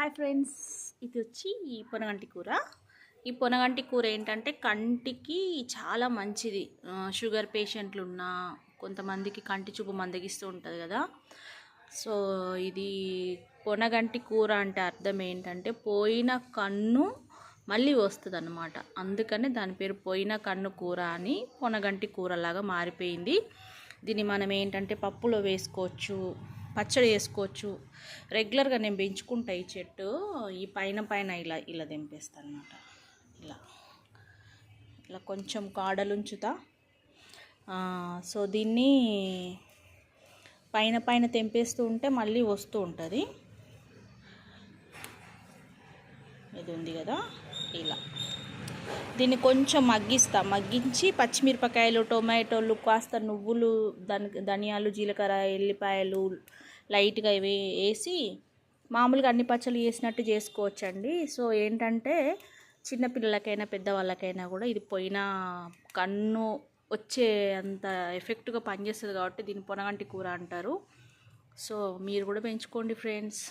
Hi friends, ఇది వచ్చి ఈ పొనగంటి కూర. ఈ పొనగంటి కూర ఏంటంటే కంటికి చాలా మంచిది. షుగర్ పేషెంట్లు ఉన్న కొంతమందికి కంటి చూపు మందగిస్తూ ఉంటుంది కదా. సో ఇది పొనగంటి కూర అంటే అర్థం ఏంటంటే పోయిన కన్ను మళ్ళీ వస్తుంది అన్నమాట. అందుకనే దాని పేరు పోయిన కన్ను కూర అని పొనగంటి కూరలాగా మారిపోయింది. దీన్ని మనం ఏంటంటే పప్పులో వేసుకోవచ్చు, పచ్చడి వేసుకోవచ్చు. రెగ్యులర్గా నేను పెంచుకుంటా ఈ చెట్టు. ఈ పైన పైన ఇలా ఇలా తెంపేస్తాను అనమాట. ఇలా ఇలా కొంచెం కాడలు ఉంచుతా. సో దీన్ని పైన పైన తెంపేస్తూ ఉంటే మళ్ళీ వస్తూ ఉంటుంది. ఇది ఉంది కదా, ఇలా దీన్ని కొంచెం మగ్గించి పచ్చిమిరపకాయలు, టొమాటోలు, కాస్త నువ్వులు, ధనియాలు, జీలకర్ర, ఎల్లిపాయలు లైట్గా ఇవి వేసి మామూలుగా అన్ని పచ్చళ్ళు చేసినట్టు చేసుకోవచ్చండి. సో ఏంటంటే చిన్నపిల్లలకైనా పెద్దవాళ్ళకైనా కూడా ఇది పోయిన కన్ను వచ్చే అంత ఎఫెక్ట్గా పనిచేస్తుంది కాబట్టి దీన్ని పొనగంటి కూర అంటారు. సో మీరు కూడా పెంచుకోండి ఫ్రెండ్స్.